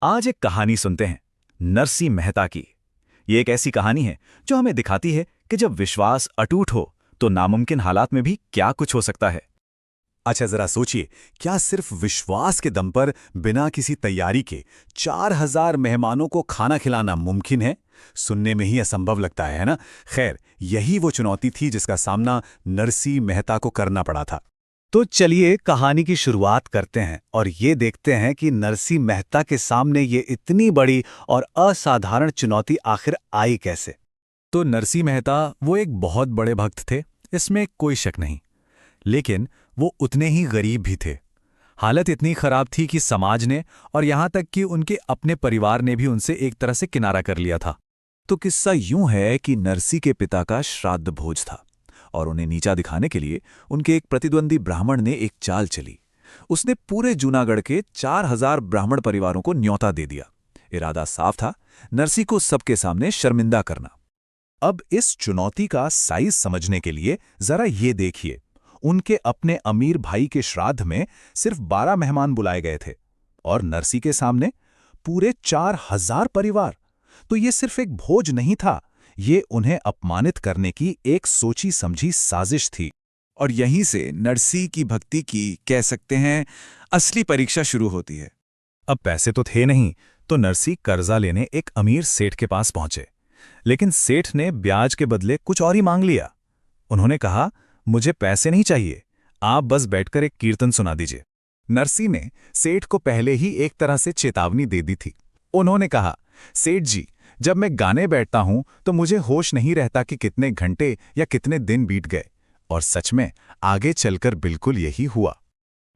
आज एक कहानी सुनते हैं नरसी मेहता की। ये एक ऐसी कहानी है जो हमें दिखाती है कि जब विश्वास अटूट हो तो नामुमकिन हालात में भी क्या कुछ हो सकता है। अच्छा जरा सोचिए, क्या सिर्फ विश्वास के दम पर बिना किसी तैयारी के 4000 मेहमानों को खाना खिलाना मुमकिन है? सुनने में ही असंभव लगता है ना? खैर, यही वो चुनौती थी जिसका सामना नरसी मेहता को करना पड़ा था। तो चलिए कहानी की शुरुआत करते हैं और ये देखते हैं कि नरसी मेहता के सामने ये इतनी बड़ी और असाधारण चुनौती आखिर आई कैसे। तो नरसी मेहता वो एक बहुत बड़े भक्त थे, इसमें कोई शक नहीं। लेकिन वो उतने ही गरीब भी थे। हालत इतनी खराब थी कि समाज ने और यहां तक कि उनके अपने परिवार ने भी उनसे एक तरह से किनारा कर लिया था। तो किस्सा यूं है कि नरसी के पिता का श्राद्ध भोज था और उन्हें नीचा दिखाने के लिए उनके एक प्रतिद्वंदी ब्राह्मण ने एक चाल चली। उसने पूरे जूनागढ़ के 4000 ब्राह्मण परिवारों को न्योता दे दिया। इरादा साफ था, नरसी को सबके सामने शर्मिंदा करना। अब इस चुनौती का साइज समझने के लिए जरा ये देखिए, उनके अपने अमीर भाई के श्राद्ध में सिर्फ 12 मेहमान बुलाए गए थे और नरसी के सामने पूरे 4000 परिवार। तो ये सिर्फ एक भोज नहीं था, ये उन्हें अपमानित करने की एक सोची समझी साजिश थी। और यहीं से नरसी की भक्ति की, कह सकते हैं, असली परीक्षा शुरू होती है। अब पैसे तो थे नहीं, तो नरसी कर्जा लेने एक अमीर सेठ के पास पहुंचे। लेकिन सेठ ने ब्याज के बदले कुछ और ही मांग लिया। उन्होंने कहा, मुझे पैसे नहीं चाहिए, आप बस बैठकर एक कीर्तन सुना दीजिए। नरसी ने सेठ को पहले ही एक तरह से चेतावनी दे दी थी। उन्होंने कहा, सेठ जी, जब मैं गाने बैठता हूं तो मुझे होश नहीं रहता कि कितने घंटे या कितने दिन बीत गए। और सच में आगे चलकर बिल्कुल यही हुआ।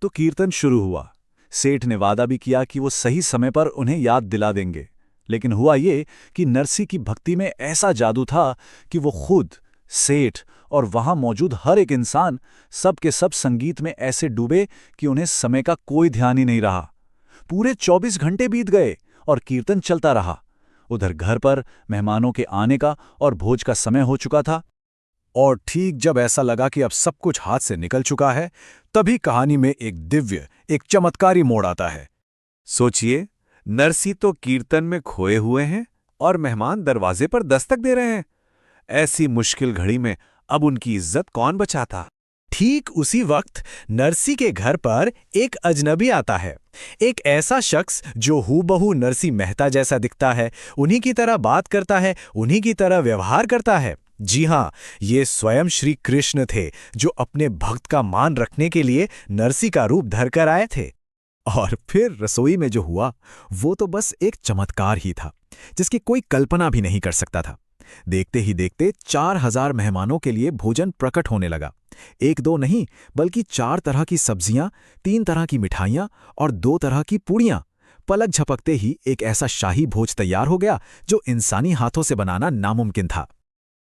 तो कीर्तन शुरू हुआ। सेठ ने वादा भी किया कि वो सही समय पर उन्हें याद दिला देंगे। लेकिन हुआ ये कि नरसी की भक्ति में ऐसा जादू था कि वो खुद, सेठ और वहां मौजूद हर एक इंसान, सब के सब संगीत में ऐसे डूबे कि उन्हें समय का कोई ध्यान ही नहीं रहा। पूरे 24 घंटे बीत गए और कीर्तन चलता रहा। उधर घर पर मेहमानों के आने का और भोज का समय हो चुका था। और ठीक जब ऐसा लगा कि अब सब कुछ हाथ से निकल चुका है, तभी कहानी में एक दिव्य, एक चमत्कारी मोड़ आता है। सोचिए, नरसी तो कीर्तन में खोए हुए हैं और मेहमान दरवाजे पर दस्तक दे रहे हैं। ऐसी मुश्किल घड़ी में अब उनकी इज्जत कौन बचाता? ठीक उसी वक्त नरसी के घर पर एक अजनबी आता है। एक ऐसा शख्स जो हूबहू नरसी मेहता जैसा दिखता है, उन्हीं की तरह बात करता है, उन्हीं की तरह व्यवहार करता है। जी हाँ, ये स्वयं श्री कृष्ण थे जो अपने भक्त का मान रखने के लिए नरसी का रूप धरकर आए थे। और फिर रसोई में जो हुआ वो तो बस एक चमत्कार ही था, जिसकी कोई कल्पना भी नहीं कर सकता था। देखते ही देखते 4000 मेहमानों के लिए भोजन प्रकट होने लगा। एक दो नहीं, बल्कि 4 तरह की सब्जियां, 3 तरह की मिठाइयां और 2 तरह की पूड़ियां। पलक झपकते ही एक ऐसा शाही भोज तैयार हो गया जो इंसानी हाथों से बनाना नामुमकिन था।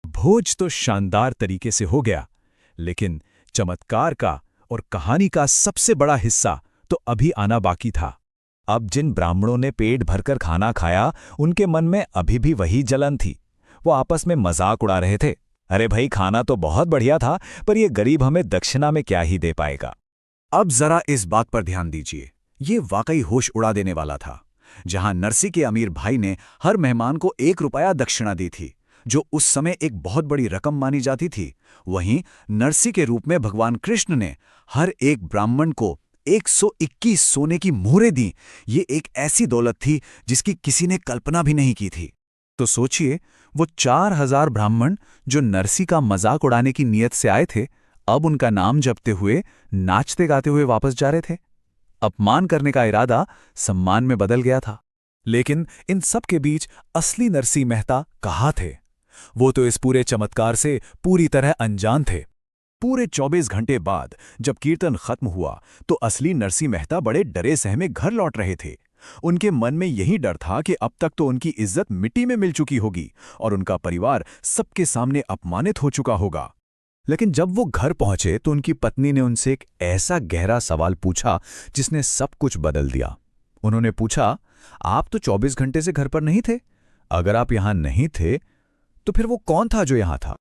भोज तो शानदार तरीके से हो गया, लेकिन चमत्कार का और कहानी का सबसे बड़ा हिस्सा तो अभी आना बाकी था। अब जिन ब्राह्मणों ने पेट भरकर खाना खाया, उनके मन में अभी भी वही जलन थी। वो आपस में मजाक उड़ा रहे थे, अरे भाई, खाना तो बहुत बढ़िया था, पर ये गरीब हमें दक्षिणा में क्या ही दे पाएगा। अब जरा इस बात पर ध्यान दीजिए, ये वाकई होश उड़ा देने वाला था। जहां नरसी के अमीर भाई ने हर मेहमान को 1 रुपया दक्षिणा दी थी, जो उस समय एक बहुत बड़ी रकम मानी जाती थी, वहीं नरसी के रूप में भगवान कृष्ण ने हर एक ब्राह्मण को 121 सोने की मोहरें दी। ये एक ऐसी दौलत थी जिसकी किसी ने कल्पना भी नहीं की थी। तो सोचिए, वो 4000 ब्राह्मण जो नरसी का मजाक उड़ाने की नीयत से आए थे, अब उनका नाम जपते हुए, नाचते गाते हुए वापस जा रहे थे। अपमान करने का इरादा सम्मान में बदल गया था। लेकिन इन सब के बीच असली नरसी मेहता कहाँ थे? वो तो इस पूरे चमत्कार से पूरी तरह अनजान थे। पूरे 24 घंटे बाद जब कीर्तन खत्म हुआ तो असली नरसी मेहता बड़े डरे सहमे घर लौट रहे थे। उनके मन में यही डर था कि अब तक तो उनकी इज्जत मिट्टी में मिल चुकी होगी और उनका परिवार सबके सामने अपमानित हो चुका होगा। लेकिन जब वो घर पहुंचे तो उनकी पत्नी ने उनसे एक ऐसा गहरा सवाल पूछा जिसने सब कुछ बदल दिया। उन्होंने पूछा, आप तो 24 घंटे से घर पर नहीं थे? अगर आप यहां नहीं थे तो फिर वो कौन था जो यहां था?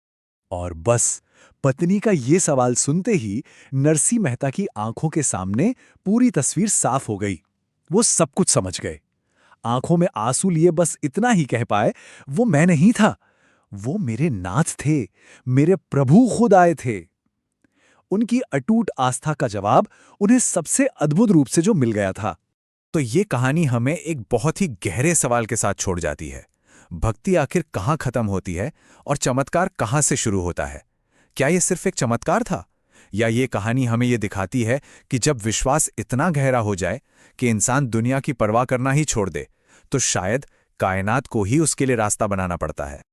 और बस पत्नी का ये सवाल सुनते ही नरसी मेहता की आंखों के सामने पूरी तस्वीर साफ हो गई। वो सब कुछ समझ गए। आंखों में आंसू लिए बस इतना ही कह पाए, वो मैं नहीं था, वो मेरे नाथ थे, मेरे प्रभु खुद आए थे। उनकी अटूट आस्था का जवाब उन्हें सबसे अद्भुत रूप से जो मिल गया था। तो ये कहानी हमें एक बहुत ही गहरे सवाल के साथ छोड़ जाती है। भक्ति आखिर कहाँ खत्म होती है और चमत्कार कहाँ से शुरू होता है? क्या ये सिर्फ एक चमत्कार था, या ये कहानी हमें ये दिखाती है कि जब विश्वास इतना गहरा हो जाए कि इंसान दुनिया की परवाह करना ही छोड़ दे, तो शायद कायनात को ही उसके लिए रास्ता बनाना पड़ता है।